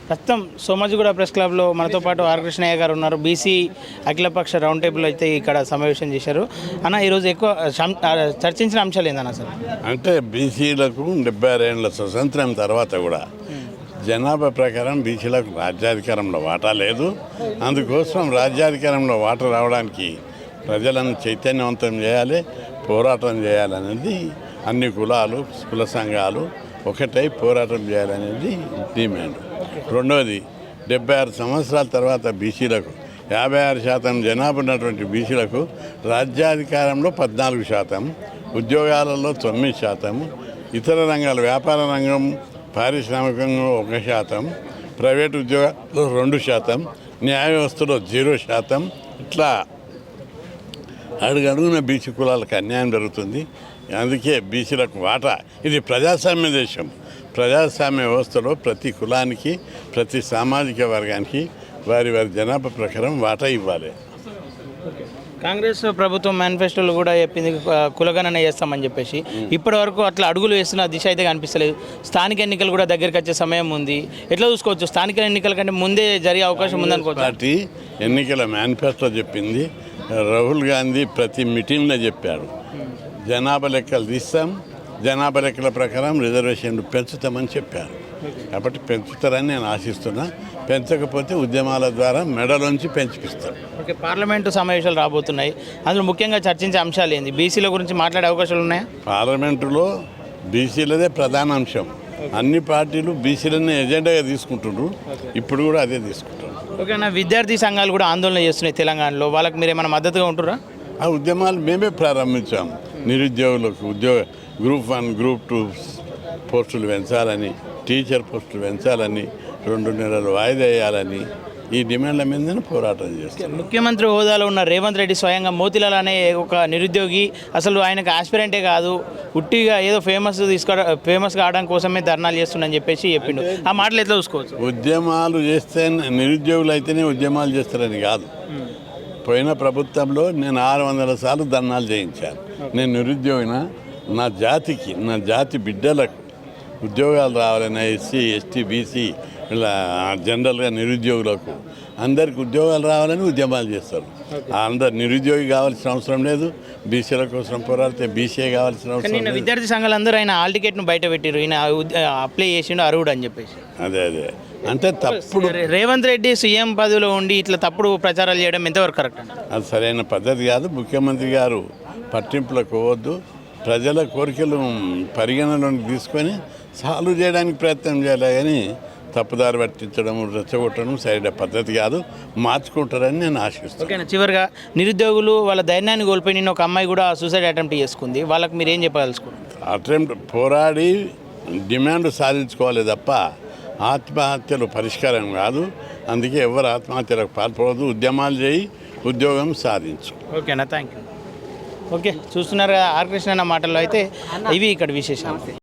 ప్రస్తుతం సోమాజిగూడ ప్రెస్ క్లబ్లో మనతో పాటు ఆర్ కృష్ణయ్య గారు ఉన్నారు. బీసీ అఖిలపక్ష రౌండ్ టేబుల్ అయితే ఇక్కడ సమావేశం చేశారు. అన్న ఈరోజు ఎక్కువ చర్చించిన అంశాలు ఏందన్న అసలు? అంటే బీసీలకు 76 ఏళ్ళ స్వతంత్రం తర్వాత కూడా జనాభా ప్రకారం బీసీలకు రాజ్యాధికారంలో వాటా లేదు. అందుకోసం రాజ్యాధికారంలో వాటా రావడానికి ప్రజలను చైతన్యవంతం చేయాలి, పోరాటం చేయాలనేది అన్ని కులాలు కుల సంఘాలు ఒకటై పోరాటం చేయాలనేది డిమాండ్. రెండవది 76 సంవత్సరాల తర్వాత బీసీలకు 56% జనాభా ఉన్నటువంటి బీసీలకు రాజ్యాధికారంలో 14%, ఉద్యోగాలలో 9%, ఇతర రంగాలు వ్యాపార రంగం పారిశ్రామికంగా 1%, ప్రైవేటు ఉద్యోగాలు 2%, న్యాయ వ్యవస్థలో 0%. ఇట్లా అడుగడుగున బీసీ కులాలకు అన్యాయం జరుగుతుంది. అందుకే బీసీలకు వాటా. ఇది ప్రజాస్వామ్య దేశం. ప్రజాస్వామ్య వ్యవస్థలో ప్రతి కులానికి ప్రతి సామాజిక వర్గానికి వారి వారి జనాభా ప్రకారం వాటా ఇవ్వాలి. కాంగ్రెస్ ప్రభుత్వం మేనిఫెస్టోలో కూడా చెప్పింది కులగణన చేస్తామని చెప్పేసి. ఇప్పటి వరకు అట్లా అడుగులు వేస్తున్న దిశ అయితే కనిపిస్తలేదు. స్థానిక ఎన్నికలు కూడా దగ్గరికి వచ్చే సమయం ఉంది. ఎట్లా చూసుకోవచ్చు? స్థానిక ఎన్నికల కంటే ముందే జరిగే అవకాశం ఉందనుకోవచ్చు. పార్టీ ఎన్నికల మేనిఫెస్టో చెప్పింది. రాహుల్ గాంధీ ప్రతి మీటింగ్లో చెప్పాడు, జనాభా లెక్కలు తీస్తాం, జనాభా లెక్కల ప్రకారం రిజర్వేషన్లు పెంచుతామని చెప్పారు. కాబట్టి పెంచుతారని నేను ఆశిస్తున్నా. పెంచకపోతే ఉద్యమాల ద్వారా మెడలోంచి పెంచిపిస్తాం. ఓకే, పార్లమెంటు సమావేశాలు రాబోతున్నాయి. అందులో ముఖ్యంగా చర్చించే అంశాలు ఏంది? బీసీల గురించి మాట్లాడే అవకాశాలు ఉన్నాయా? పార్లమెంటులో బీసీలదే ప్రధాన అంశం. అన్ని పార్టీలు బీసీలనే ఎజెండాగా తీసుకుంటున్నారు. ఇప్పుడు కూడా అదే తీసుకుంటారు. ఓకేనా, విద్యార్థి సంఘాలు కూడా ఆందోళన చేస్తున్నాయి తెలంగాణలో. వాళ్ళకి మీరు ఏమైనా మద్దతుగా ఉంటురా? ఆ ఉద్యమాలు మేమే ప్రారంభించాము. నిరుద్యోగులకు గ్రూప్ 1 గ్రూప్ 2 పోస్టులు పెంచాలని, టీచర్ పోస్టులు పెంచాలని, 2 నెలలు వాయిదా వేయాలని ఈ డిమాండ్ల మీద పోరాటం చేస్తాం. ముఖ్యమంత్రి హోదాలో ఉన్న రేవంత్ రెడ్డి స్వయంగా మోతిలాల్ అనే ఒక నిరుద్యోగి అసలు ఆయనకు ఆస్పిరెంటే కాదు, ఉట్టిగా ఏదో ఫేమస్ కావడం కోసమే ధర్నాలు చేస్తుండని చెప్పేసి చెప్పిండు. ఆ మాటలు ఎట్లా చూసుకోవచ్చు? ఉద్యమాలు చేస్తే నిరుద్యోగులు అయితేనే ఉద్యమాలు చేస్తారని కాదు. పోయిన ప్రభుత్వంలో నేను 600 సార్లు ధర్నాలు చేయించాను. నేను నిరుద్యోగిన, నా జాతి బిడ్డలకు ఉద్యోగాలు రావాలని, ఎస్సీ ఎస్టీ బీసీ ఇలా జనరల్గా నిరుద్యోగులకు అందరికి ఉద్యోగాలు రావాలని ఉద్యమాలు చేస్తారు. అందరు నిరుద్యోగి కావాల్సిన అవసరం లేదు. బీసీల కోసం పోరాడితే బీసీఏ కావాల్సిన అవసరం లేదు. విద్యార్థి సంఘాలు అందరూ ఆయన హాల్ టికెట్ను బయట పెట్టారు, ఈయన అప్లై చేసిండు అర్హుడు అని చెప్పేసి. అదే అంటే తప్పుడు. రేవంత్ రెడ్డి సీఎం పదవిలో ఉండి ఇట్లా తప్పుడు ప్రచారాలు చేయడం ఎంతవరకు కరెక్ట్? అది సరైన పద్ధతి కాదు. ముఖ్యమంత్రి గారు పట్టింపులకు పోవద్దు. ప్రజల కోరికలు పరిగణలోకి తీసుకొని సాల్వ్ చేయడానికి ప్రయత్నం చేయాలి. కానీ తప్పుదారి పట్టించడం, రెచ్చగొట్టడం సరైన పద్ధతి కాదు. మార్చుకుంటారని నేను ఆశిస్తాను. ఓకేనా, చివరిగా నిరుద్యోగులు వాళ్ళ ధైర్యాన్ని కోల్పోయి నిన్న ఒక అమ్మాయి కూడా సూసైడ్ అటెంప్ట్ చేసుకుంది. వాళ్ళకి మీరు ఏం చెప్పదలుచుకుంటారు? అటెంప్ట్ పోరాడి డిమాండ్ సాధించుకోవాలి తప్ప ఆత్మహత్యలు పరిష్కారం కాదు. అందుకే ఎవరు ఆత్మహత్యలకు పాల్పడదు. ఉద్యమాలు చేయి, ఉద్యోగం సాధించు. ఓకేనా, థ్యాంక్ యూ. ఓకే, చూస్తున్నారు కదా ఆర్ కృష్ణ అన్న మాటల్లో అయితే ఇవి ఇక్కడ విశేషాలు.